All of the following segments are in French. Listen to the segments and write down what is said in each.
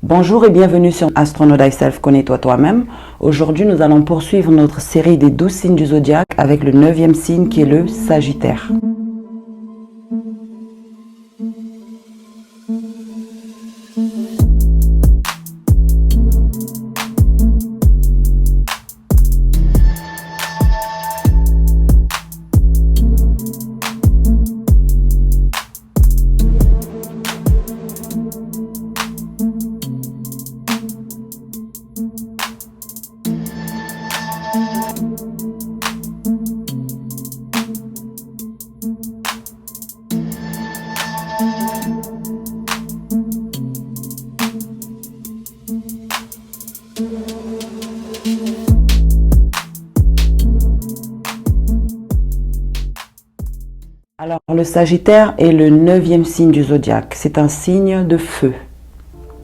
Bonjour et bienvenue sur Astronaut Thyself, connais-toi toi-même. Aujourd'hui, nous allons poursuivre notre série des 12 signes du zodiaque avec le 9e signe qui est le Sagittaire. Alors, le Sagittaire est le 9e signe du zodiaque. C'est un signe de feu.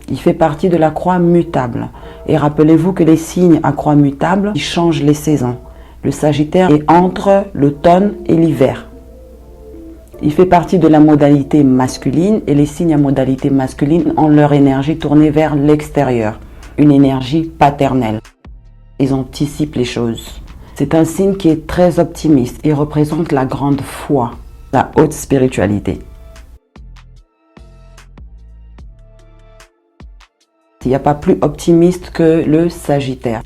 Il fait partie de la croix mutable. Et rappelez-vous que les signes à croix mutable, ils changent les saisons. Le Sagittaire est entre l'automne et l'hiver. Il fait partie de la modalité masculine et les signes à modalité masculine ont leur énergie tournée vers l'extérieur. Une énergie paternelle. Ils anticipent les choses. C'est un signe qui est très optimiste et représente la grande foi. La haute spiritualité. Il n'y a pas plus optimiste que le Sagittaire.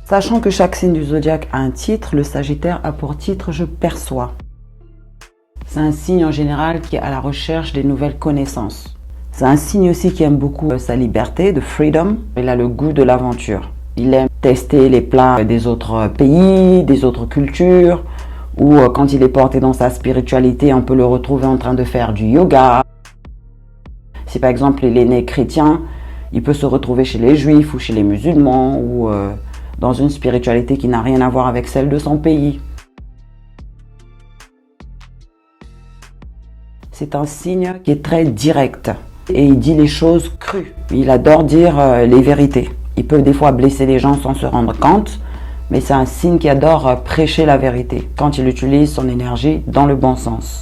Sachant que chaque signe du zodiaque a un titre, le Sagittaire a pour titre « Je perçois ». C'est un signe en général qui est à la recherche des nouvelles connaissances. C'est un signe aussi qui aime beaucoup sa liberté, de freedom. Il a le goût de l'aventure. Il aime tester les plats des autres pays, des autres cultures, ou quand il est porté dans sa spiritualité, on peut le retrouver en train de faire du yoga. Si par exemple il est né chrétien, il peut se retrouver chez les juifs ou chez les musulmans, ou dans une spiritualité qui n'a rien à voir avec celle de son pays. C'est un signe qui est très direct et il dit les choses crues. Il adore dire les vérités. Il peut des fois blesser les gens sans se rendre compte, mais c'est un signe qui adore prêcher la vérité quand il utilise son énergie dans le bon sens.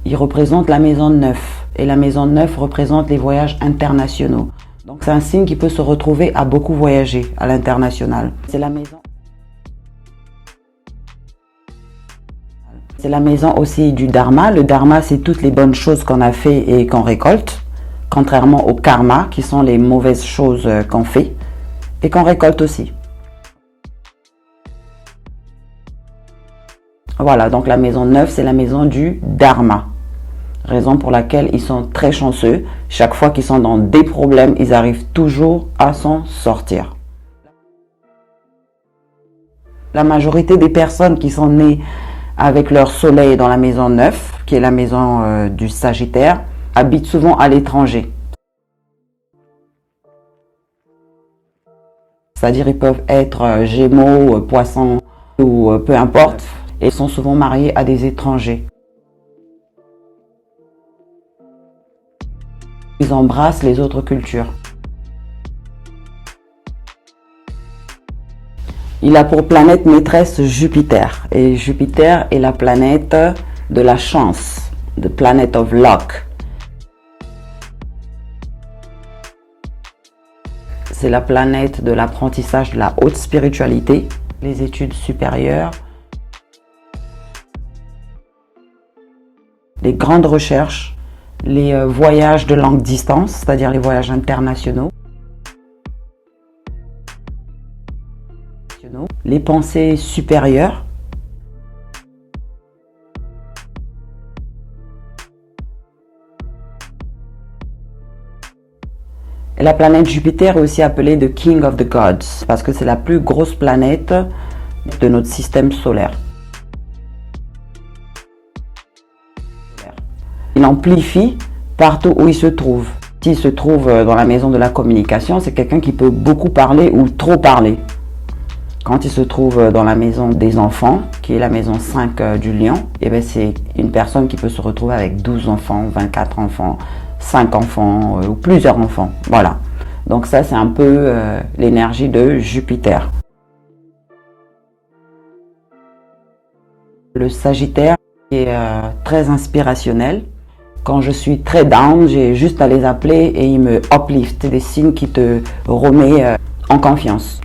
Il représente la maison 9 et la maison 9 représente les voyages internationaux. Donc c'est un signe qui peut se retrouver à beaucoup voyager à l'international. C'est la maison aussi du dharma. Le dharma, c'est toutes les bonnes choses qu'on a fait et qu'on récolte, contrairement au karma, qui sont les mauvaises choses qu'on fait et qu'on récolte aussi. Voilà, donc la maison 9, c'est la maison du dharma. Raison pour laquelle ils sont très chanceux. Chaque fois qu'ils sont dans des problèmes, ils arrivent toujours à s'en sortir. La majorité des personnes qui sont nées avec leur soleil dans la maison 9, qui est la maison du Sagittaire, habitent souvent à l'étranger. C'est-à-dire ils peuvent être Gémeaux, Poissons ou peu importe, et sont souvent mariés à des étrangers. Ils embrassent les autres cultures. Il a pour planète maîtresse Jupiter. Et Jupiter est la planète de la chance. The planet of luck. C'est la planète de l'apprentissage de la haute spiritualité, les études supérieures, les grandes recherches, les voyages de longue distance, c'est-à-dire les voyages internationaux, les pensées supérieures, et la planète Jupiter est aussi appelée The King of the Gods, parce que c'est la plus grosse planète de notre système solaire. Il amplifie partout où il se trouve. S'il se trouve dans la maison de la communication, c'est quelqu'un qui peut beaucoup parler ou trop parler. Quand il se trouve dans la maison des enfants, qui est la maison 5 du lion, c'est une personne qui peut se retrouver avec 12 enfants, 24 enfants, 5 enfants ou plusieurs enfants. Voilà. Donc ça, c'est un peu l'énergie de Jupiter. Le Sagittaire est très inspirationnel. Quand je suis très down, j'ai juste à les appeler et ils me uplift. C'est des signes qui te remettent en confiance.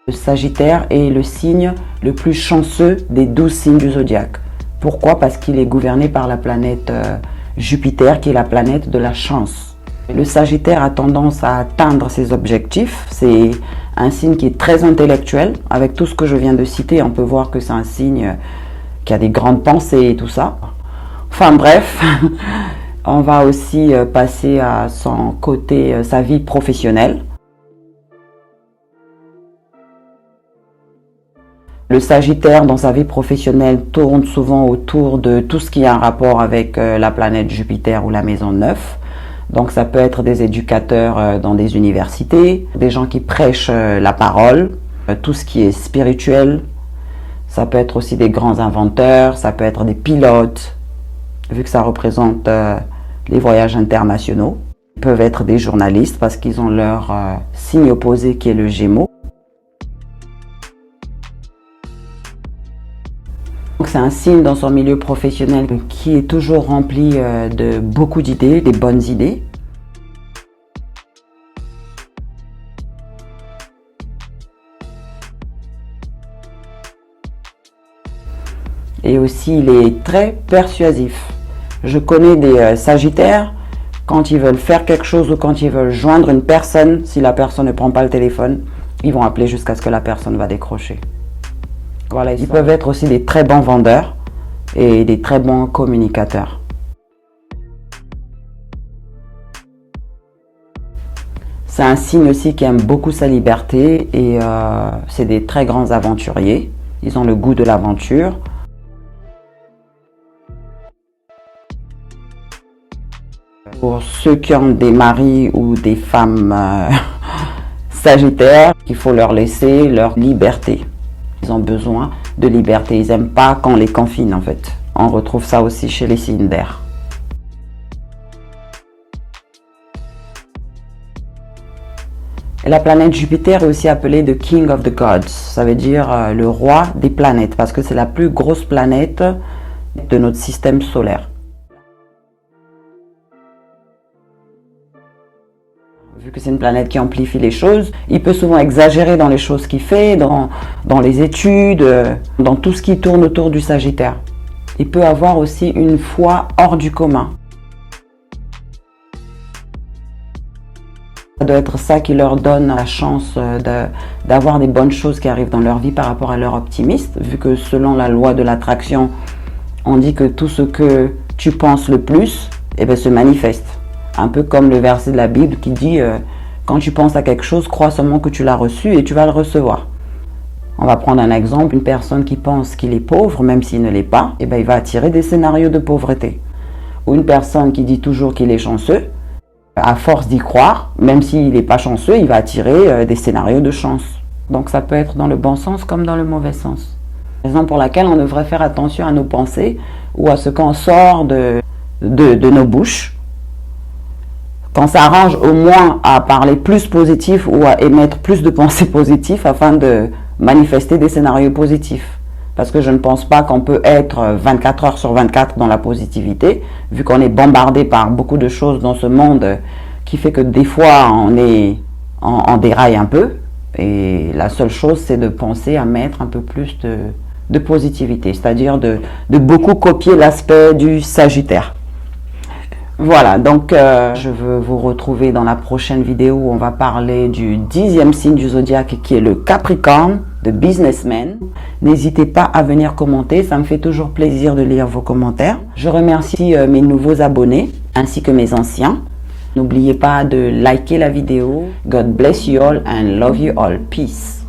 Le Sagittaire est le signe le plus chanceux des 12 signes du zodiaque. Pourquoi? Parce qu'il est gouverné par la planète Jupiter, qui est la planète de la chance. Le Sagittaire a tendance à atteindre ses objectifs. C'est un signe qui est très intellectuel. Avec tout ce que je viens de citer, on peut voir que c'est un signe qui a des grandes pensées et tout ça. Enfin bref, on va aussi passer à son côté, sa vie professionnelle. Le Sagittaire, dans sa vie professionnelle, tourne souvent autour de tout ce qui a un rapport avec la planète Jupiter ou la maison 9. Donc ça peut être des éducateurs dans des universités, des gens qui prêchent la parole, tout ce qui est spirituel. Ça peut être aussi des grands inventeurs, ça peut être des pilotes, vu que ça représente les voyages internationaux. Ils peuvent être des journalistes parce qu'ils ont leur signe opposé qui est le Gémeaux. C'est un signe dans son milieu professionnel qui est toujours rempli de beaucoup d'idées, des bonnes idées. Et aussi, il est très persuasif. Je connais des Sagittaires, quand ils veulent faire quelque chose ou quand ils veulent joindre une personne, si la personne ne prend pas le téléphone, ils vont appeler jusqu'à ce que la personne va décrocher. Voilà, ils peuvent être aussi des très bons vendeurs et des très bons communicateurs. C'est un signe aussi qui aime beaucoup sa liberté et c'est des très grands aventuriers. Ils ont le goût de l'aventure. Pour ceux qui ont des maris ou des femmes sagittaires, il faut leur laisser leur liberté. Ils ont besoin de liberté. Ils n'aiment pas qu'on les confine en fait. On retrouve ça aussi chez les signes d'air. La planète Jupiter est aussi appelée the King of the Gods. Ça veut dire le roi des planètes parce que c'est la plus grosse planète de notre système solaire. Vu que c'est une planète qui amplifie les choses, il peut souvent exagérer dans les choses qu'il fait, dans les études, dans tout ce qui tourne autour du Sagittaire. Il peut avoir aussi une foi hors du commun. Ça doit être ça qui leur donne la chance d'avoir des bonnes choses qui arrivent dans leur vie par rapport à leur optimisme, vu que selon la loi de l'attraction, on dit que tout ce que tu penses le plus, se manifeste. Un peu comme le verset de la Bible qui dit quand tu penses à quelque chose, crois seulement que tu l'as reçu et tu vas le recevoir. On va prendre un exemple, une personne qui pense qu'il est pauvre, même s'il ne l'est pas, il va attirer des scénarios de pauvreté. Ou une personne qui dit toujours qu'il est chanceux, à force d'y croire, même s'il n'est pas chanceux, il va attirer des scénarios de chance. Donc ça peut être dans le bon sens comme dans le mauvais sens. Raison pour laquelle on devrait faire attention à nos pensées ou à ce qu'on sort de nos bouches. Qu'on s'arrange au moins à parler plus positif ou à émettre plus de pensées positives afin de manifester des scénarios positifs. Parce que je ne pense pas qu'on peut être 24 heures sur 24 dans la positivité, vu qu'on est bombardé par beaucoup de choses dans ce monde qui fait que des fois on déraille un peu. Et la seule chose, c'est de penser à mettre un peu plus de positivité, c'est-à-dire de beaucoup copier l'aspect du Sagittaire. Voilà, donc je veux vous retrouver dans la prochaine vidéo où on va parler du 10e signe du zodiaque qui est le Capricorne, de businessman. N'hésitez pas à venir commenter, ça me fait toujours plaisir de lire vos commentaires. Je remercie mes nouveaux abonnés ainsi que mes anciens. N'oubliez pas de liker la vidéo. God bless you all and love you all. Peace.